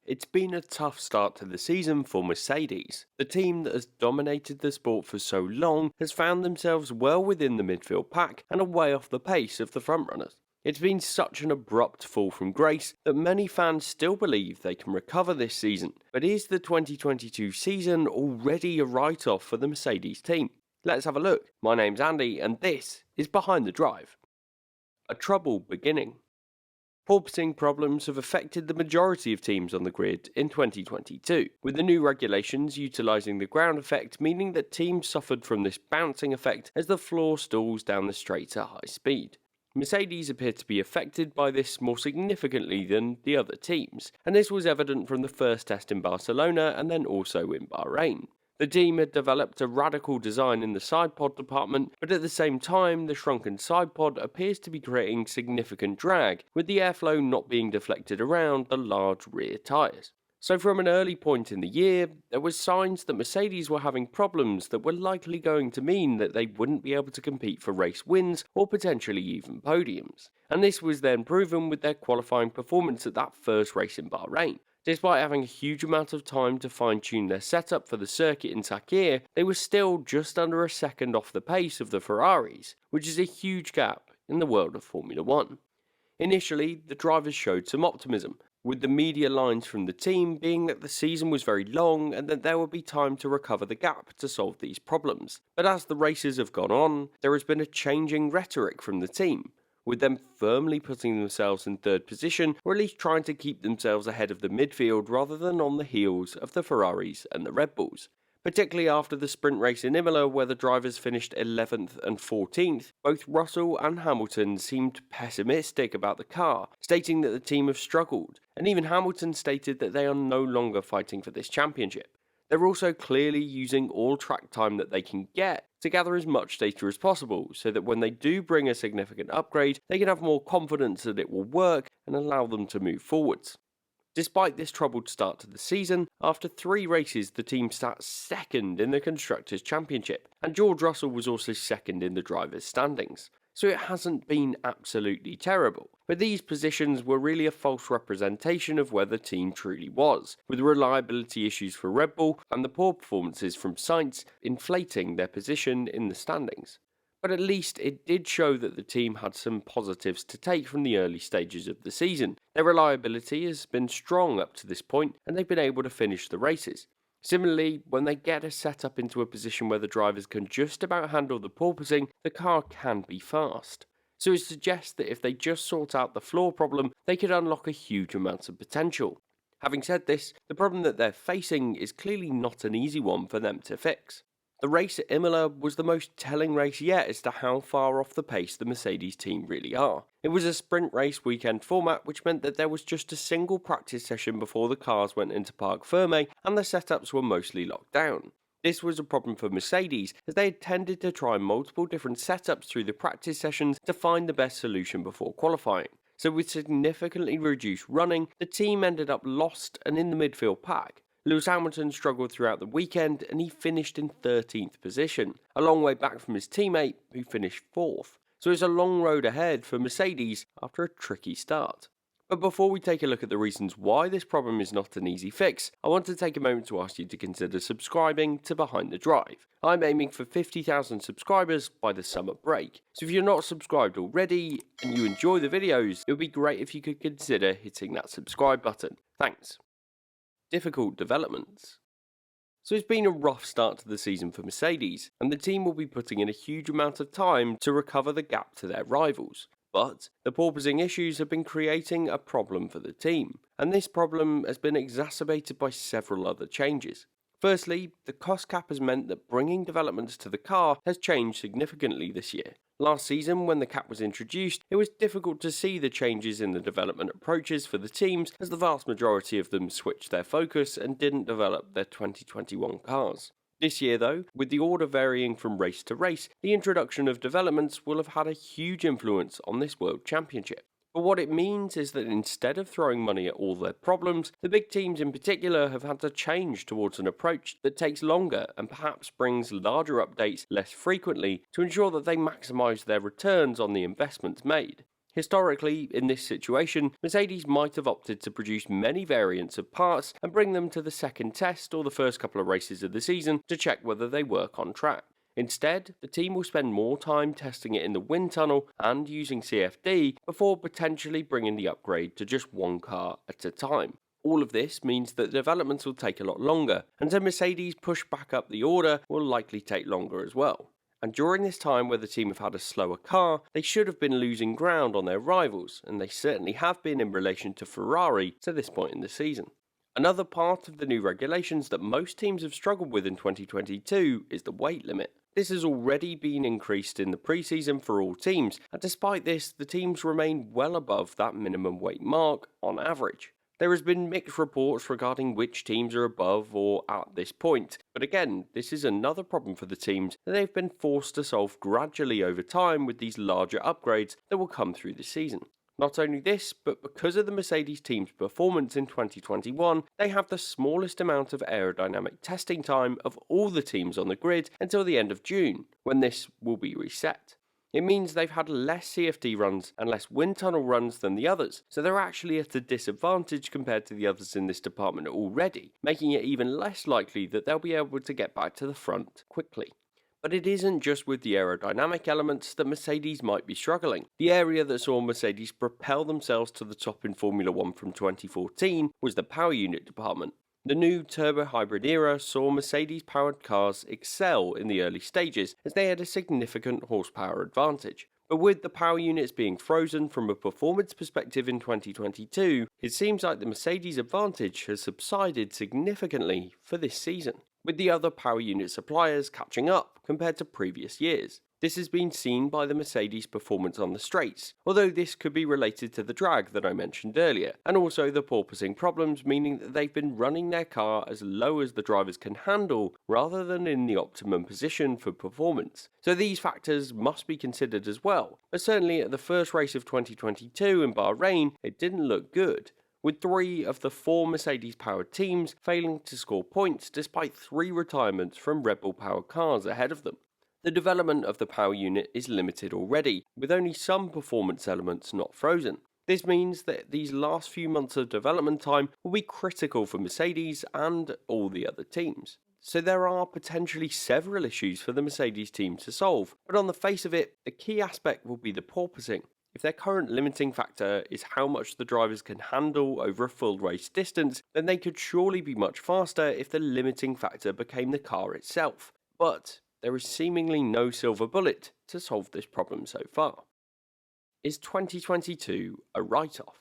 It's been a tough start to the season for Mercedes. The team that has dominated the sport for so long has found themselves well within the midfield pack and are way off the pace of the frontrunners. It's been such an abrupt fall from grace that many fans still believe they can recover this season. But is the 2022 season already a write-off for the Mercedes team? Let's have a look. My name's Andy and this is Behind the Drive. A trouble beginning. Porpoising problems have affected the majority of teams on the grid in 2022, with the new regulations utilising the ground effect meaning that teams suffered from this bouncing effect as the floor stalls down the straight at high speed. Mercedes appeared to be affected by this more significantly than the other teams, and this was evident from the first test in Barcelona and then also in Bahrain. The team had developed a radical design in the sidepod department, but at the same time, the shrunken sidepod appears to be creating significant drag, with the airflow not being deflected around the large rear tyres. So from an early point in the year, there were signs that Mercedes were having problems that were likely going to mean that they wouldn't be able to compete for race wins or potentially even podiums. And this was then proven with their qualifying performance at that first race in Bahrain. Despite having a huge amount of time to fine-tune their setup for the circuit in Sakir, they were still just under a second off the pace of the Ferraris, which is a huge gap in the world of Formula 1. Initially, the drivers showed some optimism, with the media lines from the team being that the season was very long and that there would be time to recover the gap to solve these problems. But as the races have gone on, there has been a changing rhetoric from the team, with them firmly putting themselves in third position, or at least trying to keep themselves ahead of the midfield rather than on the heels of the Ferraris and the Red Bulls. Particularly after the sprint race in Imola where the drivers finished 11th and 14th, both Russell and Hamilton seemed pessimistic about the car, stating that the team have struggled, and even Hamilton stated that they are no longer fighting for this championship. They're also clearly using all track time that they can get to gather as much data as possible, so that when they do bring a significant upgrade, they can have more confidence that it will work and allow them to move forwards. Despite this troubled start to the season, after 3 races the team sat second in the Constructors' Championship, and George Russell was also second in the drivers' standings. So it hasn't been absolutely terrible, but these positions were really a false representation of where the team truly was, with reliability issues for Red Bull and the poor performances from Sainz inflating their position in the standings. But at least it did show that the team had some positives to take from the early stages of the season. Their reliability has been strong up to this point, and they've been able to finish the races. Similarly, when they get a setup into a position where the drivers can just about handle the porpoising, the car can be fast. So it suggests that if they just sort out the floor problem, they could unlock a huge amount of potential. Having said this, the problem that they're facing is clearly not an easy one for them to fix. The race at Imola was the most telling race yet as to how far off the pace the Mercedes team really are. It was a sprint race weekend format, which meant that there was just a single practice session before the cars went into Parc Ferme and the setups were mostly locked down. This was a problem for Mercedes, as they had tended to try multiple different setups through the practice sessions to find the best solution before qualifying. So with significantly reduced running, the team ended up lost and in the midfield pack. Lewis Hamilton struggled throughout the weekend and he finished in 13th position, a long way back from his teammate who finished 4th. So it's a long road ahead for Mercedes after a tricky start. But before we take a look at the reasons why this problem is not an easy fix, I want to take a moment to ask you to consider subscribing to Behind the Drive. I'm aiming for 50,000 subscribers by the summer break, so if you're not subscribed already and you enjoy the videos, it would be great if you could consider hitting that subscribe button. Thanks. Difficult developments. So it's been a rough start to the season for Mercedes, and the team will be putting in a huge amount of time to recover the gap to their rivals. But the porpoising issues have been creating a problem for the team, and this problem has been exacerbated by several other changes. Firstly, the cost cap has meant that bringing developments to the car has changed significantly this year. Last season, when the cap was introduced, it was difficult to see the changes in the development approaches for the teams, as the vast majority of them switched their focus and didn't develop their 2021 cars. This year though, with the order varying from race to race, the introduction of developments will have had a huge influence on this World Championship. But what it means is that instead of throwing money at all their problems, the big teams in particular have had to change towards an approach that takes longer and perhaps brings larger updates less frequently to ensure that they maximise their returns on the investments made. Historically, in this situation, Mercedes might have opted to produce many variants of parts and bring them to the second test or the first couple of races of the season to check whether they work on track. Instead, the team will spend more time testing it in the wind tunnel and using CFD before potentially bringing the upgrade to just one car at a time. All of this means that developments will take a lot longer, and so Mercedes push back up the order will likely take longer as well. And during this time where the team have had a slower car, they should have been losing ground on their rivals, and they certainly have been in relation to Ferrari to this point in the season. Another part of the new regulations that most teams have struggled with in 2022 is the weight limit. This has already been increased in the preseason for all teams, and despite this, the teams remain well above that minimum weight mark on average. There has been mixed reports regarding which teams are above or at this point, but again, this is another problem for the teams that they've been forced to solve gradually over time with these larger upgrades that will come through the season. Not only this, but because of the Mercedes team's performance in 2021, they have the smallest amount of aerodynamic testing time of all the teams on the grid until the end of June, when this will be reset. It means they've had less CFD runs and less wind tunnel runs than the others, so they're actually at a disadvantage compared to the others in this department already, making it even less likely that they'll be able to get back to the front quickly. But it isn't just with the aerodynamic elements that Mercedes might be struggling. The area that saw Mercedes propel themselves to the top in Formula 1 from 2014 was the power unit department. The new turbo hybrid era saw Mercedes-powered cars excel in the early stages as they had a significant horsepower advantage. But with the power units being frozen from a performance perspective in 2022, it seems like the Mercedes advantage has subsided significantly for this season, with the other power unit suppliers catching up compared to previous years. This has been seen by the Mercedes performance on the straights, although this could be related to the drag that I mentioned earlier, and also the porpoising problems, meaning that they've been running their car as low as the drivers can handle rather than in the optimum position for performance. So these factors must be considered as well, but certainly at the first race of 2022 in Bahrain, it didn't look good, with 3 of the 4 Mercedes-powered teams failing to score points despite 3 retirements from Red Bull-powered cars ahead of them. The development of the power unit is limited already, with only some performance elements not frozen. This means that these last few months of development time will be critical for Mercedes and all the other teams. So there are potentially several issues for the Mercedes team to solve, but on the face of it, the key aspect will be the porpoising. If their current limiting factor is how much the drivers can handle over a full race distance, then they could surely be much faster if the limiting factor became the car itself. But there is seemingly no silver bullet to solve this problem so far. Is 2022 a write-off?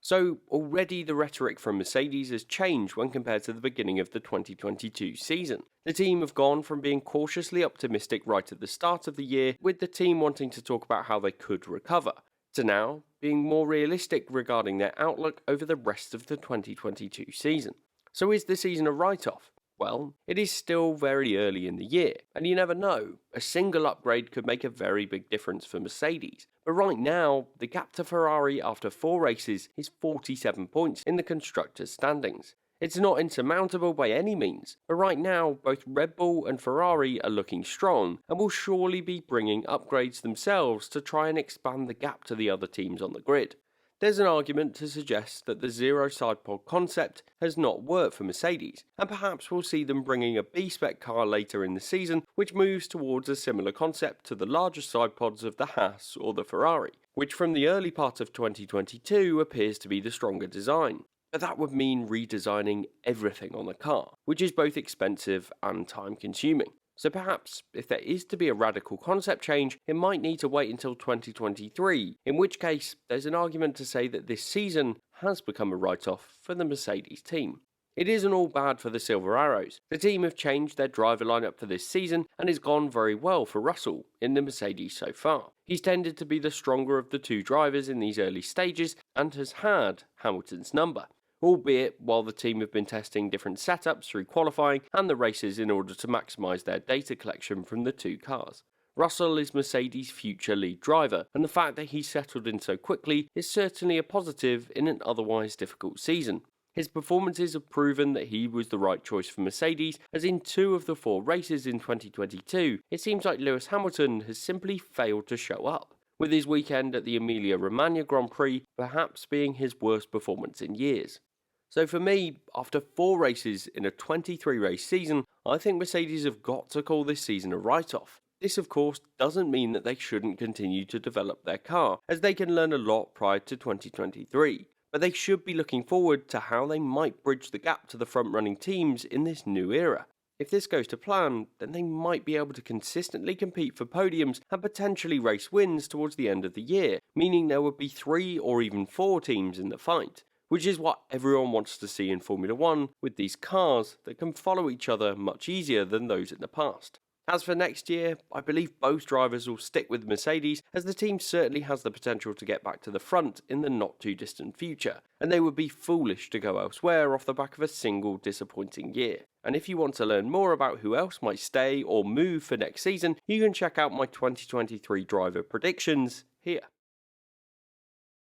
So already the rhetoric from Mercedes has changed when compared to the beginning of the 2022 season. The team have gone from being cautiously optimistic right at the start of the year, with the team wanting to talk about how they could recover, to now being more realistic regarding their outlook over the rest of the 2022 season. So is the season a write-off? Well, it is still very early in the year, and you never know, a single upgrade could make a very big difference for Mercedes. But right now, the gap to Ferrari after 4 races is 47 points in the constructors' standings. It's not insurmountable by any means, but right now, both Red Bull and Ferrari are looking strong, and will surely be bringing upgrades themselves to try and expand the gap to the other teams on the grid. There's an argument to suggest that the zero side pod concept has not worked for Mercedes, and perhaps we'll see them bringing a B-spec car later in the season which moves towards a similar concept to the larger side pods of the Haas or the Ferrari, which from the early part of 2022 appears to be the stronger design. But that would mean redesigning everything on the car, which is both expensive and time consuming. So perhaps, if there is to be a radical concept change, it might need to wait until 2023, in which case there's an argument to say that this season has become a write-off for the Mercedes team. It isn't all bad for the Silver Arrows. The team have changed their driver lineup for this season and it's gone very well for Russell in the Mercedes so far. He's tended to be the stronger of the 2 drivers in these early stages and has had Hamilton's number, albeit while the team have been testing different setups through qualifying and the races in order to maximise their data collection from the 2 cars. Russell is Mercedes' future lead driver, and the fact that he settled in so quickly is certainly a positive in an otherwise difficult season. His performances have proven that he was the right choice for Mercedes, as in 2 of the 4 races in 2022, it seems like Lewis Hamilton has simply failed to show up. with his weekend at the Emilia-Romagna Grand Prix perhaps being his worst performance in years. So for me, after 4 races in a 23 race season, I think Mercedes have got to call this season a write-off. This of course doesn't mean that they shouldn't continue to develop their car, as they can learn a lot prior to 2023, but they should be looking forward to how they might bridge the gap to the front-running teams in this new era. If this goes to plan, then they might be able to consistently compete for podiums and potentially race wins towards the end of the year, meaning there would be 3 or even 4 teams in the fight, which is what everyone wants to see in Formula 1 with these cars that can follow each other much easier than those in the past. As for next year, I believe both drivers will stick with Mercedes, as the team certainly has the potential to get back to the front in the not too distant future, and they would be foolish to go elsewhere off the back of a single disappointing year. And if you want to learn more about who else might stay or move for next season, you can check out my 2023 driver predictions here.